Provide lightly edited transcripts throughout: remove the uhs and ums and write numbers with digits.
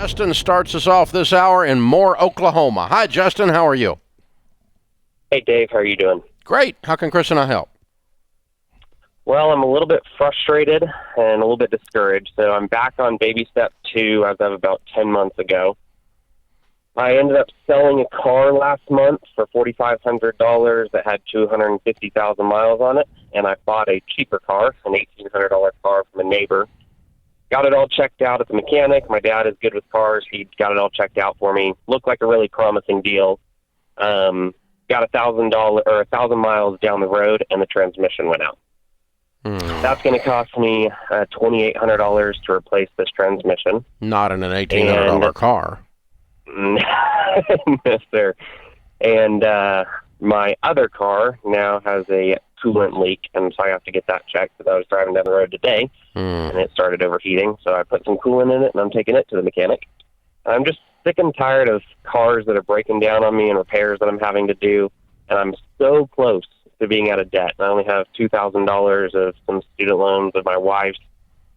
Justin starts us off this hour in Moore, Oklahoma. Hi, Justin. How are you? Hey, Dave. How are you doing? Great. How can Chris and I help? Well, I'm a little bit frustrated and a little bit discouraged. So I'm back on baby step 2 as of about 10 months ago. I ended up selling a car last month for $4,500 that had 250,000 miles on it, and I bought a cheaper car, an $1,800 car from a neighbor. Got it all checked out at the mechanic. My dad is good with cars. He got it all checked out for me. Looked like a really promising deal. Got $1,000 miles down the road, and the transmission went out. That's going to cost me $2,800 to replace this transmission. Not in an $1,800 car. No, sir. And my other car now has a coolant leak, and so I have to get that checked because I was driving down the road today, and it started overheating. So I put some coolant in it, and I'm taking it to the mechanic. I'm just sick and tired of cars that are breaking down on me and repairs that I'm having to do, and I'm so close to being out of debt. I only have $2,000 of some student loans of my wife's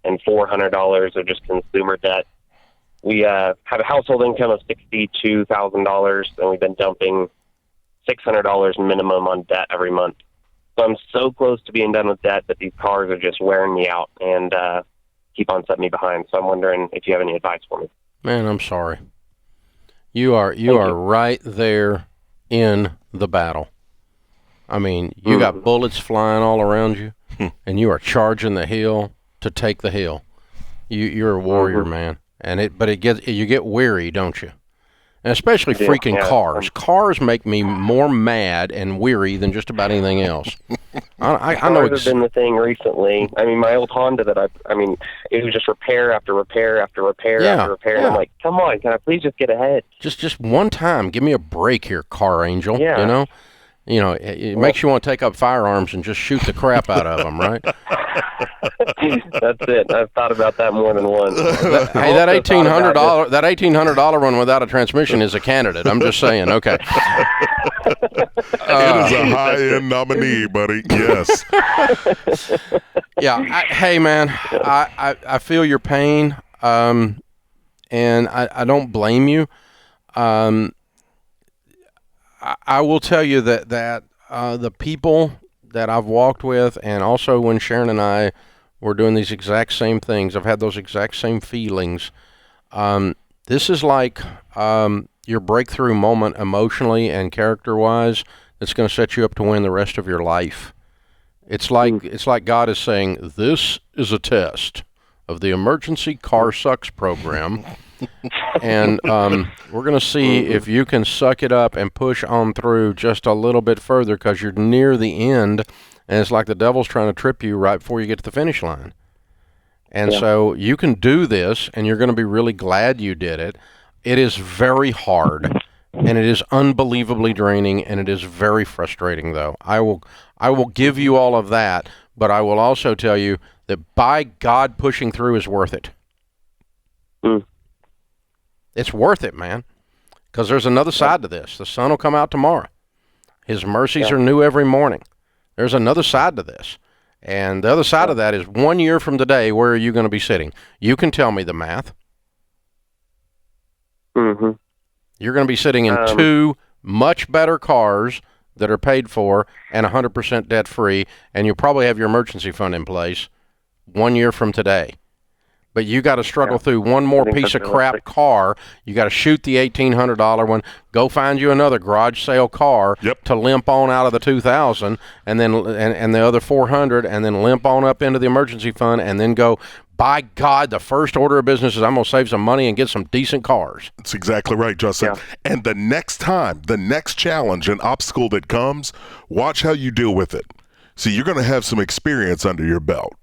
and $400 of just consumer debt. We have a household income of $62,000, and we've been dumping $600 minimum on debt every month. So I'm so close to being done with debt that these cars are just wearing me out and keep on setting me behind. So I'm wondering if you have any advice for me. Man, I'm sorry. You are right there in the battle. I mean, you got bullets flying all around you, and you are charging the hill to take the hill. You're a warrior, man. And you get weary, don't you? And especially freaking cars. Cars make me more mad and weary than just about anything else. I know it's been the thing recently. I mean, my old Honda that it was just repair after repair after repair after repair. And I'm like, come on, can I please just get ahead? Just one time, give me a break here, car angel. Yeah. You know, it makes you want to take up firearms and just shoot the crap out of them, right? That's it. I've thought about that more than once. Hey, that $1,800 one without a transmission is a candidate. I'm just saying. Okay. It is a high-end nominee, buddy. Yes. Yeah. Hey, man, I feel your pain, and I don't blame you. I will tell you that the people that I've walked with, and also when Sharon and I were doing these exact same things, I've had those exact same feelings. This is like your breakthrough moment emotionally and character-wise that's going to set you up to win the rest of your life. It's like God is saying, this is a test of the Emergency Car Sucks program. And we're going to see if you can suck it up and push on through just a little bit further, because you're near the end, and it's like the devil's trying to trip you right before you get to the finish line. And so you can do this, and you're going to be really glad you did it. It is very hard, and it is unbelievably draining, and it is very frustrating, though. I will give you all of that, but I will also tell you that by God, pushing through is worth it. It's worth it, man, because there's another side to this. The sun will come out tomorrow. His mercies are new every morning. There's another side to this. And the other side of that is 1 year from today, where are you going to be sitting? You can tell me the math. You're going to be sitting in 2 much better cars that are paid for and 100% debt-free, and you'll probably have your emergency fund in place 1 year from today. But you got to struggle through one more piece of crap car. You got to shoot the $1,800 one. Go find you another garage sale car to limp on out of the 2,000, and then and the other 400, and then limp on up into the emergency fund, and then go. By God, the first order of business is I'm going to save some money and get some decent cars. That's exactly right, Justin. Yeah. And the next challenge and obstacle that comes, watch how you deal with it. See, you're going to have some experience under your belt.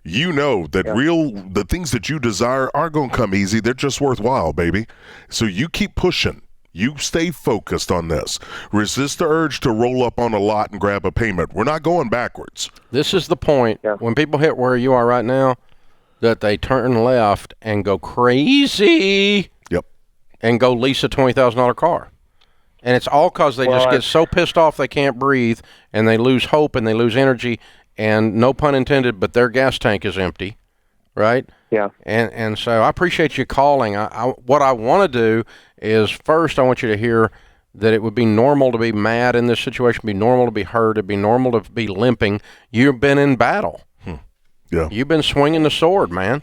You know that the things that you desire aren't going to come easy. They're just worthwhile, baby. So you keep pushing. You stay focused on this. Resist the urge to roll up on a lot and grab a payment. We're not going backwards. This is the point. When people hit where you are right now, that they turn left and go crazy. And go lease a $20,000 car. And it's all because they just get so pissed off they can't breathe, and they lose hope and they lose energy. And no pun intended, but their gas tank is empty, right? Yeah. And so I appreciate you calling. What I want to do is, first, I want you to hear that it would be normal to be mad in this situation, be normal to be hurt, it'd be normal to be limping. You've been in battle. Yeah. You've been swinging the sword, man.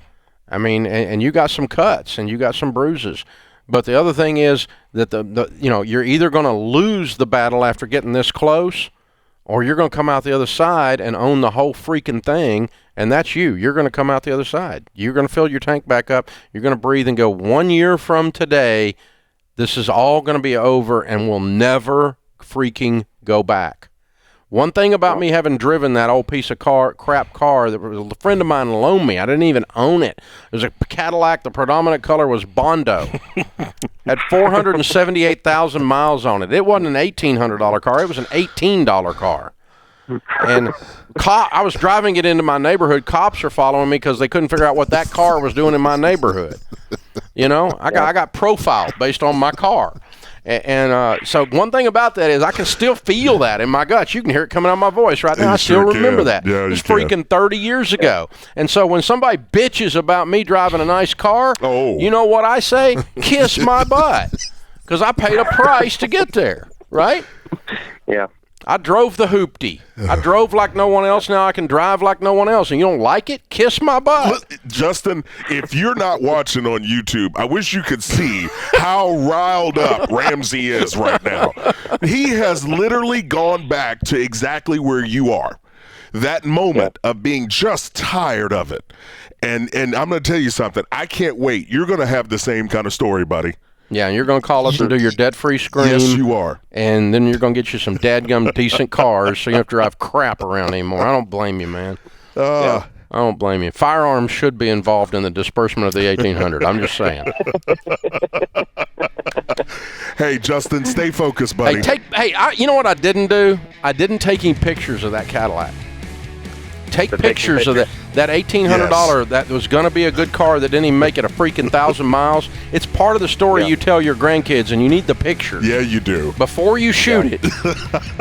I mean, and you got some cuts and you got some bruises. But the other thing is that you're either going to lose the battle after getting this close, or you're going to come out the other side and own the whole freaking thing, and that's you. You're going to come out the other side. You're going to fill your tank back up. You're going to breathe and go, 1 year from today, this is all going to be over, and we'll never freaking go back. One thing about me having driven that old piece of crap car that a friend of mine loaned me, I didn't even own it. It was a Cadillac. The predominant color was Bondo. Had 478,000 miles on it. It wasn't an $1,800 car. It was an $18 car. And I was driving it into my neighborhood. Cops are following me because they couldn't figure out what that car was doing in my neighborhood. I got profiled based on my car. And so one thing about that is I can still feel that in my guts. You can hear it coming out of my voice right now. I still remember that. Yeah, it's freaking 30 years ago. And so when somebody bitches about me driving a nice car, you know what I say? Kiss my butt. Because I paid a price to get there, right? Yeah. I drove the hoopty. I drove like no one else. Now I can drive like no one else. And you don't like it? Kiss my butt. Justin, if you're not watching on YouTube, I wish you could see how riled up Ramsey is right now. He has literally gone back to exactly where you are. That moment of being just tired of it. And I'm going to tell you something. I can't wait. You're going to have the same kind of story, buddy. Yeah, and you're going to call us and do your debt-free scream. Yes, you are. And then you're going to get you some dadgum decent cars so you don't have to drive crap around anymore. I don't blame you, man. I don't blame you. Firearms should be involved in the disbursement of the 1,800. I'm just saying. Hey, Justin, stay focused, buddy. You know what I didn't do? I didn't take any pictures of that Cadillac. Take pictures of that $1,800 that was going to be a good car that didn't even make it a freaking 1,000 miles. It's part of the story you tell your grandkids, and you need the pictures. Yeah, you do. Before you shoot it,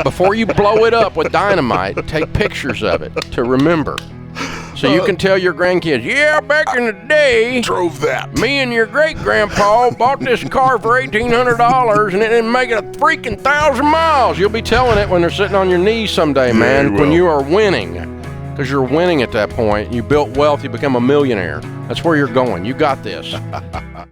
before you blow it up with dynamite, take pictures of it to remember. So you can tell your grandkids, yeah, back in the day, drove that. Me and your great-grandpa bought this car for $1,800, and it didn't make it a freaking 1,000 miles. You'll be telling it when they're sitting on your knees someday, man, when you are winning. Because you're winning at that point. You built wealth. You become a millionaire. That's where you're going. You got this.